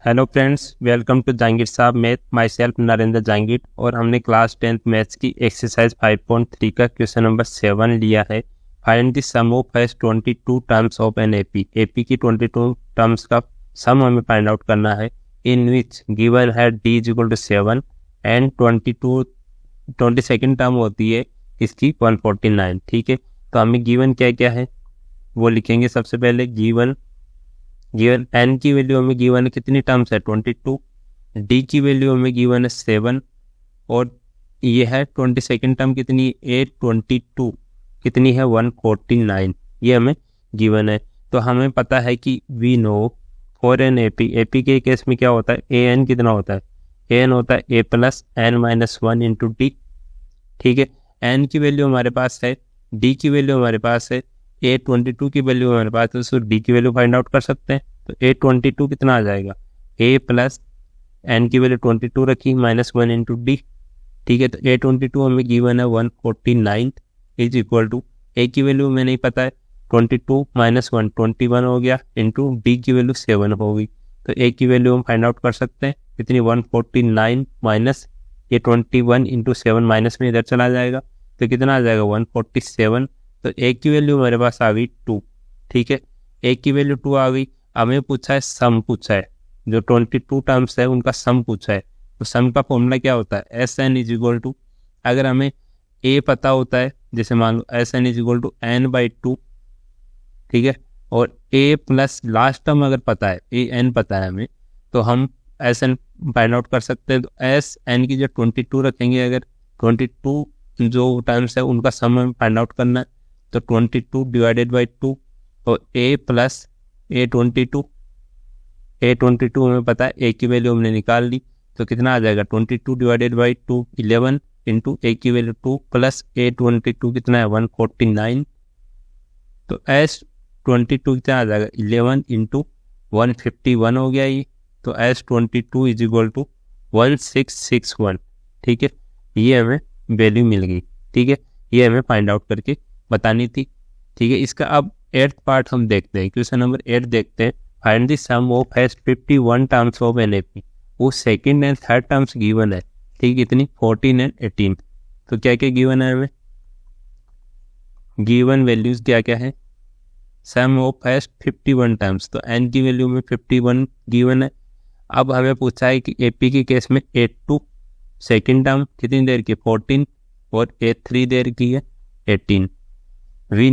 Hello friends, welcome to Jahangir Sahab math. My self Narendra Jahangir. और हमने class 10th maths की exercise 5.3 का क्वेश्चन नंबर 7 लिया है। Find the sum of has 22 terms of an AP. AP की 22 terms का सम हमें फाइंड आउट करना है, इन विच गिवन है d is equal to 7 and 22 term होती है इसकी 149। ठीक है, तो हमें गिवन क्या क्या है वो लिखेंगे। सबसे पहले गिवन n की वैल्यू हमें गिवन है कितनी टर्म्स है 22, d की वैल्यू हमें गिवन है 7 और ये है 22nd टर्म कितनी 822 कितनी है 149, ये हमें गिवन है। तो हमें पता है कि we know for an AP के केस में क्या होता है, ए एन कितना होता है, ए एन होता है a plus n minus 1 into d. ठीक है, एन की वैल्यू हमारे पास है, डी की वैल्यू हमारे पास है, A22 की वैल्यू हमारे पास है, तो डी की वैल्यू फाइंड आउट कर सकते हैं। तो A22 कितना आ जाएगा, A प्लस एन की वैल्यू 22 रखी माइनस 1 इंटू डी। ठीक है, तो A22 हमें गिवन है 149 इज इक्वल टू ए की वैल्यू हमें नहीं पता है 22 माइनस 1 21 हो गया इंटू डी की वैल्यू 7 होगी। तो ए की वैल्यू हम फाइंड आउट कर सकते हैं कितनी 149 माइनस ये 21 इंटू 7 माइनस में इधर चला जाएगा तो कितना आ जाएगा 147। तो ए की वैल्यू हमारे पास आ गई 2। ठीक है, ए की वैल्यू 2 आ गई। हमें पूछा है सम, पूछा है जो 22 टर्म्स है उनका सम पूछा है। तो सम का फॉर्मूला क्या होता है, s n is equal to, अगर हमें ए पता होता है जैसे मान लो s n is equal to n by 2, ठीक है, और ए प्लस लास्ट टर्म अगर पता है ए एन पता है हमें, तो हम एस एन फाइंड आउट कर सकते हैं। तो एस एन की जो 22 रखेंगे, अगर 22 जो टर्म्स है उनका सम हमें फाइंड आउट करना है, तो 22 डिवाइडेड बाई 2 और a प्लस A22 हमें पता है, a की वैल्यू हमने निकाल ली तो कितना आ जाएगा 22 डिवाइडेड बाई 2 11 इंटू a की वैल्यू 2 प्लस A22 कितना है 149। तो S22 कितना आ जाएगा 11 इंटू 151 हो गया ये। तो S22 इज इक्वल टू 1661। ठीक है, ये हमें वैल्यू मिल गई। ठीक है, ये हमें फाइंड आउट करके बतानी थी। ठीक है, इसका अब 8th पार्ट हम देखते हैं, क्वेश्चन नंबर 8 देखते हैं। Find the sum of has 51 terms of an AP. वो second and third terms given है, ठीक, इतनी 14 एंड 18। तो क्या क्या गिवन है हमें, गिवन वैल्यूज क्या क्या है, सम ऑफ हैज 51 टर्म्स, तो एन की वैल्यू में 51 गिवन है। अब हमें पूछा है कि एपी के केस में 82 सेकेंड टर्म कितनी देर की 14 और A3 देर की है 18। वी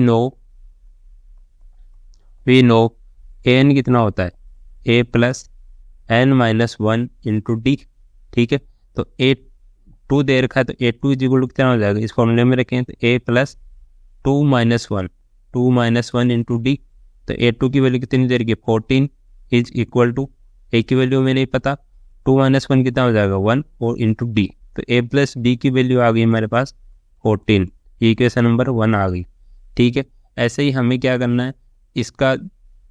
नो एन कितना होता है a plus n minus 1 into d. ठीक है, तो A2 दे रखा है तो A2 इज इक्वल टू कितना हो जाएगा, इस फॉर्मूले में रखें तो a plus 2 minus 1 into D. तो A2 की वैल्यू कितनी देर की 14 इज इक्वल टू ए की वैल्यू में नहीं पता, 2 माइनस 1 कितना हो जाएगा 1 और इंटू डी। तो ए प्लस डी की वैल्यू आ गई हमारे पास 14। ये इक्वेशन नंबर 1 आ गई। ठीक है, ऐसे ही हमें क्या करना है, इसका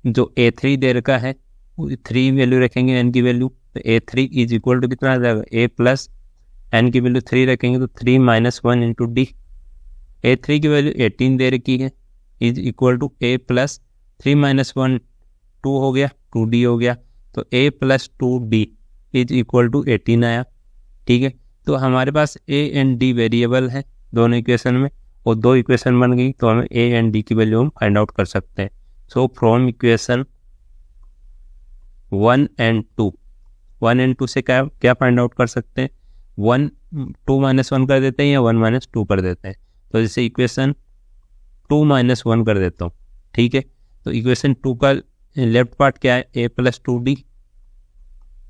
जो A3 दे रखा है 3 वैल्यू रखेंगे एन की वैल्यू, तो A3 इज इक्वल टू कितना आ जाएगा ए प्लस एन की वैल्यू 3 रखेंगे तो 3 माइनस 1 इंटू डी। A3 की वैल्यू 18 दे रखी है is equal to a plus 3 minus 1 2 हो गया 2D हो गया, तो a plus 2D is equal to 18 आया। ठीक है, तो हमारे पास ए एंड डी वेरिएबल है दोनों इक्वेशन में और 2 इक्वेशन बन गई, तो हमें ए एंड डी की वैल्यू हम फाइंड आउट कर सकते हैं। सो फ्रॉम इक्वेशन 1 एंड 2 से क्या फाइंड आउट कर सकते हैं, 2 माइनस 1 कर देते हैं या 1 माइनस 2 कर देते हैं। तो जैसे इक्वेशन 2 माइनस 1 कर देता हूँ। ठीक है, तो इक्वेशन 2 का लेफ्ट पार्ट क्या है ए प्लस 2D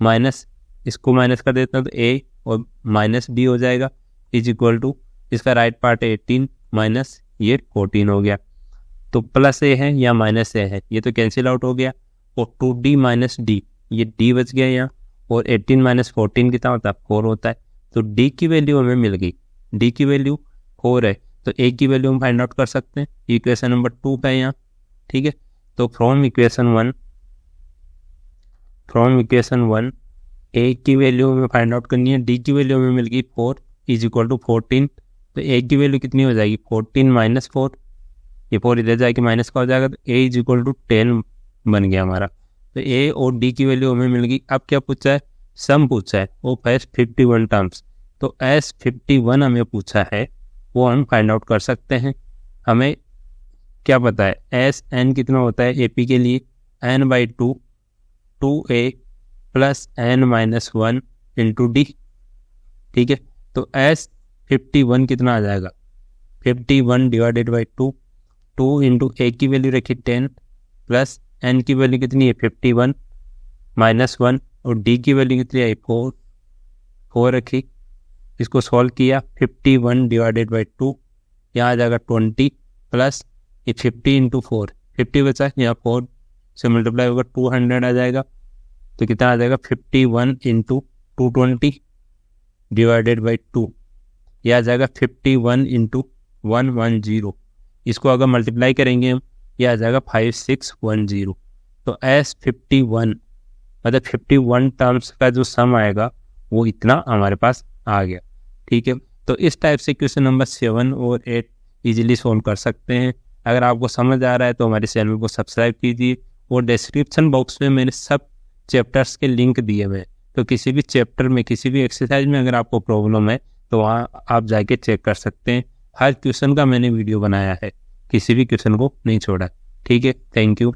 माइनस, इसको माइनस कर देता हूँ तो ए और माइनस डी हो जाएगा इज इक्वल टू, इसका राइट पार्ट 18 माइनस ये 14 हो गया। तो प्लस ए है या माइनस ए है, ये तो कैंसिल आउट हो गया, और 2D माइनस डी, ये डी बच गया यहाँ, और 18 माइनस 14 कितना होता है 4 होता है। तो डी की वैल्यू हमें मिल गई, डी की वैल्यू 4 है, तो ए की वैल्यू हम फाइंड आउट कर सकते हैं, इक्वेशन नंबर 2 का यहाँ। ठीक है, तो फ्रॉम इक्वेशन 1 ए की वैल्यू हमें फाइंड आउट करनी है, डी की वैल्यू हमें मिल गई 4 इज इक्वल टू 14। तो ए की वैल्यू कितनी हो जाएगी 14 माइनस 4, ये 4 इधर जाके माइनस का हो जाएगा, तो ए इज इक्वल टू 10 बन गया हमारा। तो ए और डी की वैल्यू हमें मिल गई। अब क्या पूछा है, सम पूछा है ऑफ एस 51 टर्म्स। तो एस 51 हमें पूछा है, वो हम फाइंड आउट कर सकते हैं। हमें क्या पता है, एस एन कितना होता है ए पी के लिए, n by 2 2a plus n minus 1 into d. ठीक है, तो एस 51 कितना आ जाएगा, 51 डिवाइडेड बाई 2 इंटू ए की वैल्यू रखी 10 प्लस एन की वैल्यू कितनी है 51 माइनस 1 और डी की वैल्यू कितनी आई 4 रखी। इसको सॉल्व किया, 51 डिवाइडेड बाई 2 यहाँ आ जाएगा 20 प्लस ये 50 इंटू 4, 50 बचा यहाँ 4 से मल्टीप्लाई होगा 200 आ जाएगा। तो कितना आ जाएगा 51 इंटू 220 डिवाइडेड बाई 2, यह आ जाएगा 51 इंटू 110। इसको अगर मल्टीप्लाई करेंगे हम, यह आ जाएगा 5610। तो एस 51 मतलब 51 टर्म्स का जो सम आएगा वो इतना हमारे पास आ गया। ठीक है, तो इस टाइप से क्वेश्चन नंबर 7 और 8 इजीली सोल्व कर सकते हैं। अगर आपको समझ आ रहा है तो हमारे चैनल को सब्सक्राइब कीजिए और डिस्क्रिप्शन बॉक्स में मैंने सब चैप्टर्स के लिंक दिए हुए हैं। तो किसी भी चैप्टर में, किसी भी एक्सरसाइज में अगर आपको प्रॉब्लम है तो वहाँ आप जाके चेक कर सकते हैं। हर क्वेश्चन का मैंने वीडियो बनाया है, किसी भी क्वेश्चन को नहीं छोड़ा। ठीक है, थैंक यू।